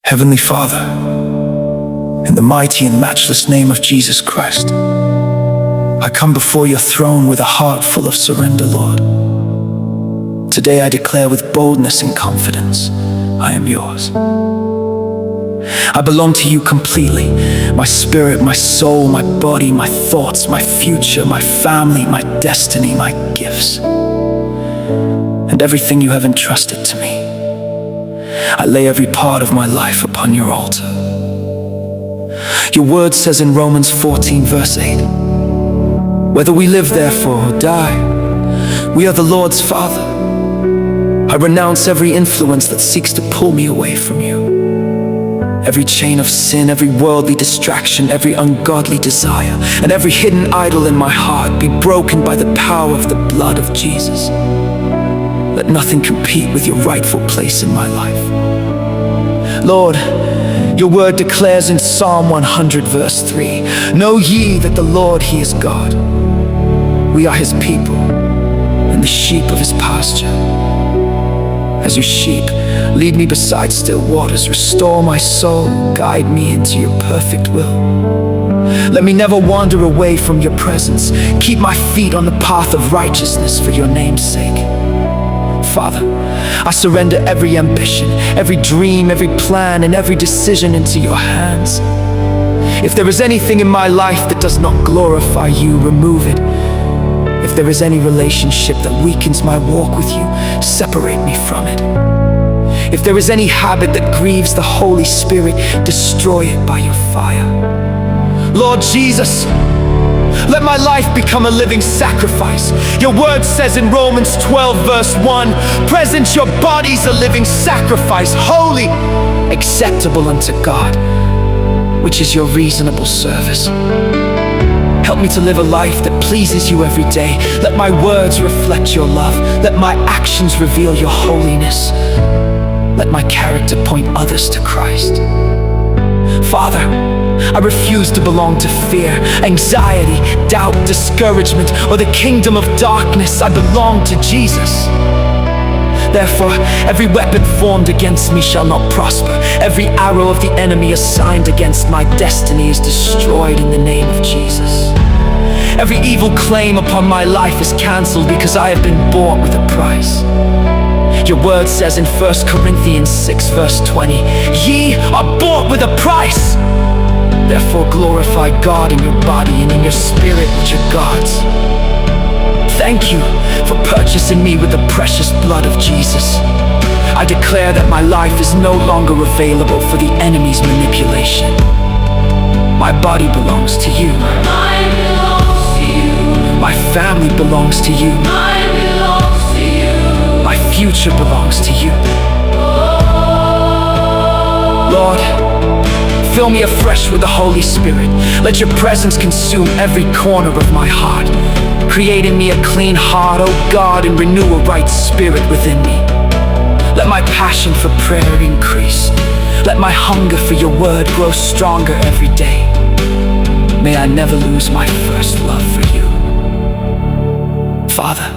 Heavenly Father, in the mighty and matchless name of Jesus Christ, I come before your throne with a heart full of surrender, Lord. Today I declare with boldness and confidence, I am yours. I belong to you completely. My spirit, my soul, my body, my thoughts, my future, my family, my destiny, my gifts, and everything you have entrusted to me. I lay every part of my life upon your altar. Your word says in Romans 14 verse 8, whether we live therefore or die, we are the Lord's Father. I renounce every influence that seeks to pull me away from you. Every chain of sin, every worldly distraction, every ungodly desire, and every hidden idol in my heart be broken by the power of the blood of Jesus. Let nothing compete with your rightful place in my life. Lord, your word declares in Psalm 100 verse 3, know ye that the Lord, he is God. We are his people and the sheep of his pasture. As your sheep, lead me beside still waters, restore my soul, guide me into your perfect will. Let me never wander away from your presence. Keep my feet on the path of righteousness for your name's sake. Father, I surrender every ambition, every dream, every plan, and every decision into your hands. If there is anything in my life that does not glorify you, remove it. If there is any relationship that weakens my walk with you, separate me from it. If there is any habit that grieves the Holy Spirit, destroy it by your fire. Lord Jesus, let my life become a living sacrifice. Your word says in Romans 12 verse 1, present your bodies a living sacrifice, holy, acceptable unto God, which is your reasonable service. Help me to live a life that pleases you every day. Let my words reflect your love. Let my actions reveal your holiness. Let my character point others to Christ. Father, I refuse to belong to fear, anxiety, doubt, discouragement, or the kingdom of darkness. I belong to Jesus. Therefore, every weapon formed against me shall not prosper. Every arrow of the enemy assigned against my destiny is destroyed in the name of Jesus. Every evil claim upon my life is cancelled because I have been bought with a price. Your word says in 1 Corinthians 6 verse 20, ye are bought with a price. Therefore glorify God in your body and in your spirit, which are God's. Thank you for purchasing me with the precious blood of Jesus. I declare that my life is no longer available for the enemy's manipulation. My body belongs to you. My mind belongs to you. My family belongs to you. Mine belongs to you. My future belongs to you. Lord, fill me afresh with the Holy Spirit. Let your presence consume every corner of my heart. Create in me a clean heart, O God, and renew a right spirit within me. Let my passion for prayer increase. Let my hunger for your word grow stronger every day. May I never lose my first love for you. Father,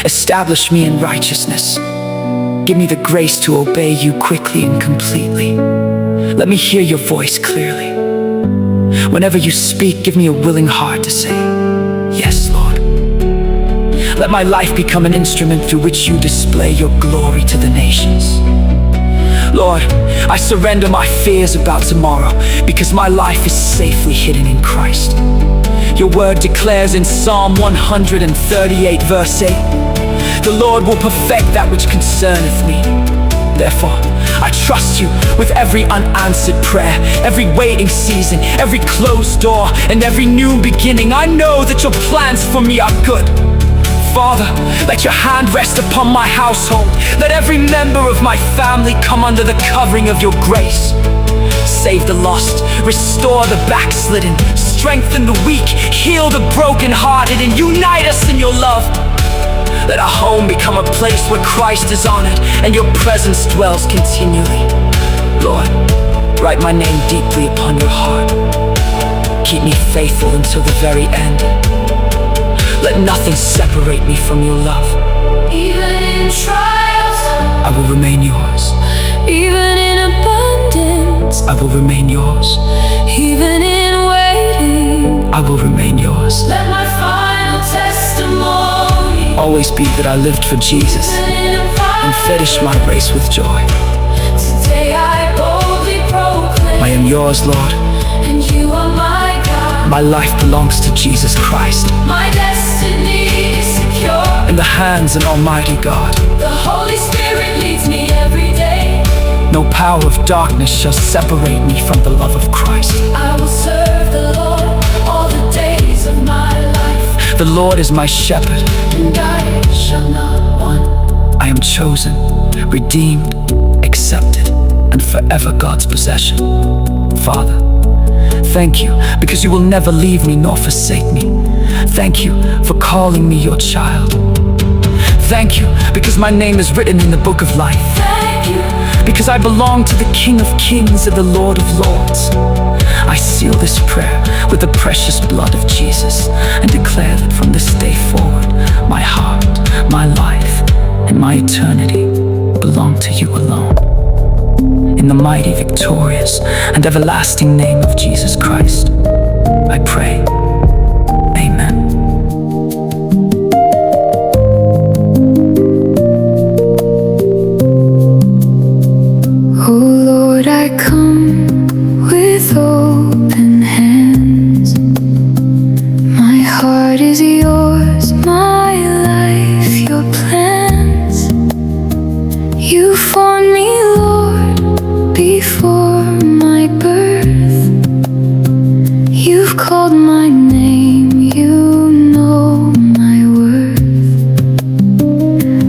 establish me in righteousness. Give me the grace to obey you quickly and completely. Let me hear your voice clearly. Whenever you speak, give me a willing heart to say, yes, Lord. Let my life become an instrument through which you display your glory to the nations. Lord, I surrender my fears about tomorrow because my life is safely hidden in Christ. Your word declares in Psalm 138 verse 8, the Lord will perfect that which concerneth me. Therefore, I trust you with every unanswered prayer, every waiting season, every closed door, and every new beginning. I know that your plans for me are good. Father, let your hand rest upon my household. Let every member of my family come under the covering of your grace. Save the lost, restore the backslidden, strengthen the weak, heal the brokenhearted, and unite us in your love. Let our home become a place where Christ is honored and your presence dwells continually. Lord, write my name deeply upon your heart. Keep me faithful until the very end. Let nothing separate me from your love. Even in trials, I will remain yours. even in abundance. I will remain yours. Even in waiting, I will remain yours. let my final testimony Always be that I lived for Jesus and finished my race with joy. Today I boldly proclaim, I am yours, Lord. and you are my God. My life belongs to Jesus Christ. My destiny is secure. In the hands of Almighty God. The Holy Spirit leads me every day. No power of darkness shall separate me from the love of Christ. I will serve the Lord all the days of my life, The Lord is my shepherd. and I shall not want. I am chosen, redeemed, accepted, and forever God's possession. Father, thank you because you will never leave me nor forsake me. Thank you for calling me your child. Thank you because my name is written in the book of life. Thank you, Because I belong to the King of Kings and the Lord of Lords. I seal this prayer with the precious blood of Jesus and declare that from this day forward, my heart, my life, and my eternity belong to you alone. In the mighty, victorious, and everlasting name of Jesus Christ, I pray. Amen. Oh Lord, I come with open hands. My heart is yours, my life, your plans. You formed me, Lord, before my birth. You've called my name, you know my worth.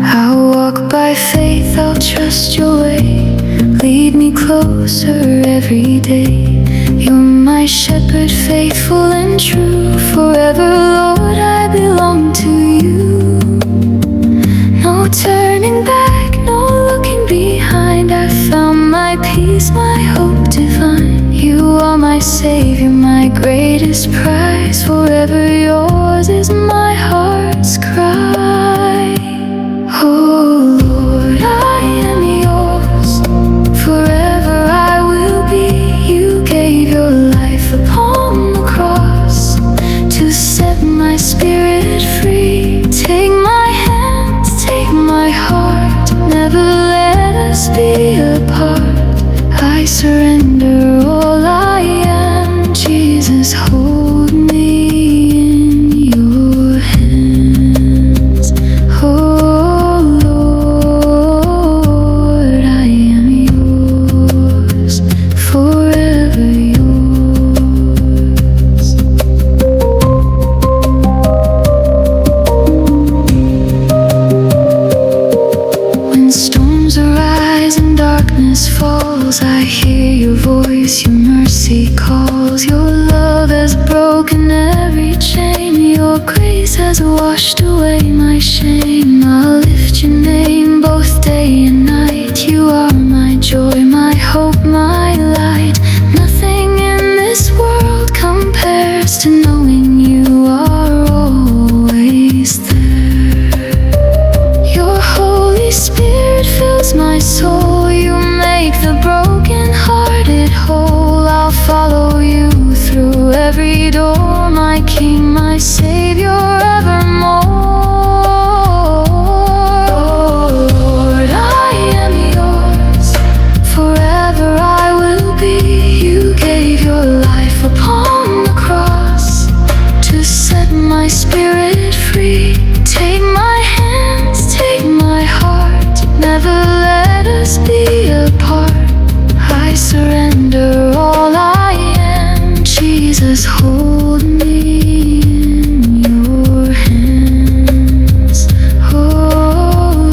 I'll walk by faith, I'll trust your way. Lead me closer every day. You're my shepherd, faithful and true. Forever, Lord, I belong to you. No turning back, no looking behind. I found my peace, my hope divine. You are my Savior, my greatest prize. Forever yours is my heart's cry. Oh Lord, I am yours. Forever I will be. You gave your life upon the cross to set my spirit free. Take my hands, take my heart, never let us be apart. I surrender all I am, Jesus, hold me in your hands. Oh Lord, I am yours, forever yours. When storms arise and darkness falls, I hear your voice, your mercy calls. Your love has broken every chain. Your grace has washed away my shame. I'll lift your name both day and night. You are my joy, my hope, my light. Nothing in this world compares to knowing you are always there. Your Holy Spirit fills my soul. You make the broken-hearted whole. I'll follow you through every door, my King, my Savior, evermore. Oh Lord, I am yours. Forever I will be. You gave your life upon the cross to set my spirit free. Take my hands, take my heart, never let us be apart. I surrender all I am, Jesus, hold me in your hands. Oh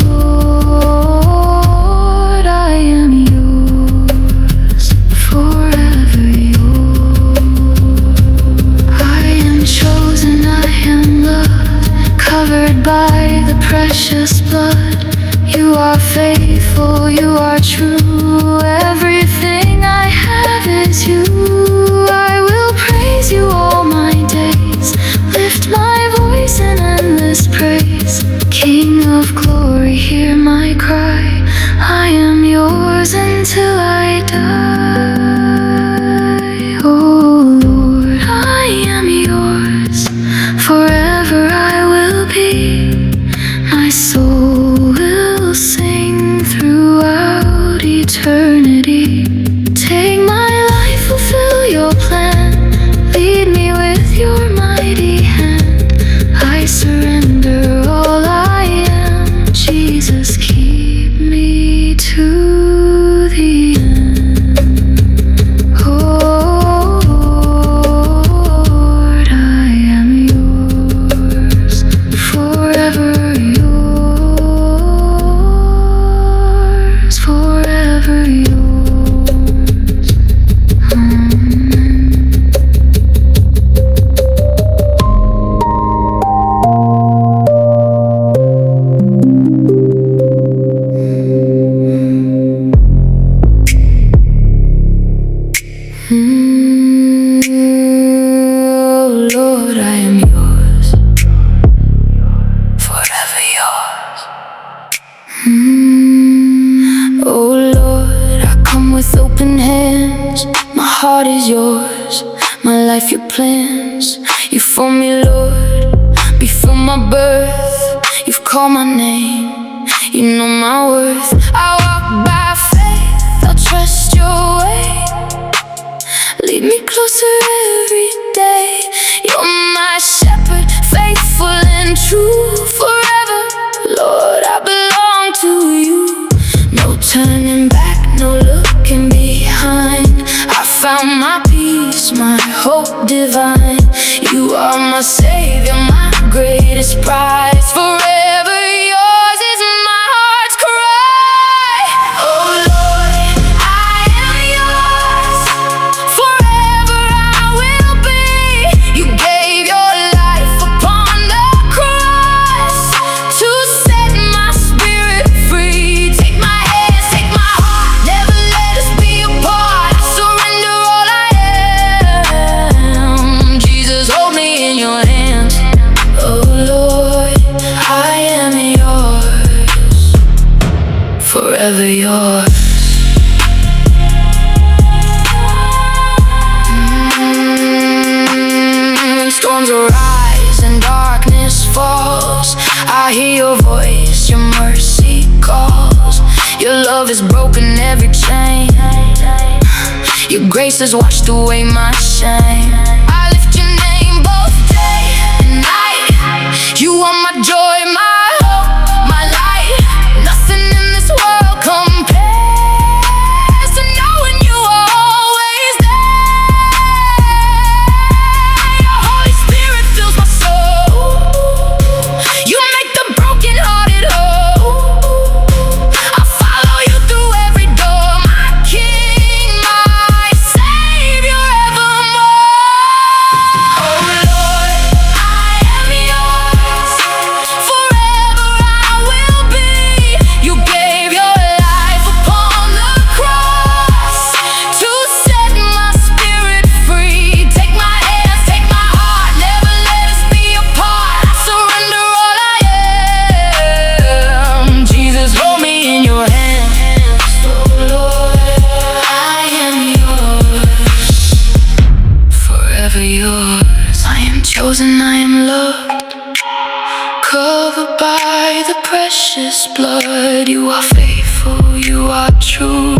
Lord, I am yours, forever yours. I am chosen, I am loved, covered by the precious blood. You are faithful, you are true. Everything I have is you. I will praise you all my days. Lift my voice in endless praise. King of glory, hear my cry. I am yours until I die. hands. My heart is yours, my life your plans. You for me, Lord, before my birth. You've called my name, you know my worth. I walk by faith, I'll trust your way. Lead me closer every day. You're my shepherd, faithful and true. Forever, Lord, I belong to you. No turning back, no looking behind. I found my peace, my hope divine. You are my savior, my greatest prize. Forever yours is my heart's cry. Oh Lord, I am yours. Forever I will be. You gave your life upon the cross to set my spirit free. Take my hands, take my heart, never let us be apart. I surrender all I am. Jesus, hold me in your hands. Oh Lord, I am yours, forever yours. When storms arise and darkness falls, I hear your voice, your mercy calls. Your love has broken every chain. Your grace has washed away my shame. I lift your name both day and night. You are my joy, my hope, my light. Nothing in this world compares to knowing you are always there. Your Holy Spirit fills my soul. You make the brokenhearted whole. I follow you through every door, my King, my Savior evermore. Oh Lord, I am yours. Forever I will be. You gave your life upon the cross to set my spirit free. Take my hands, take my heart, never let us be apart. I surrender all I am. Jesus, hold me in your hands. Oh Lord, I am yours, forever yours. I am chosen, I am loved, covered by the precious blood. You are faithful, you are true.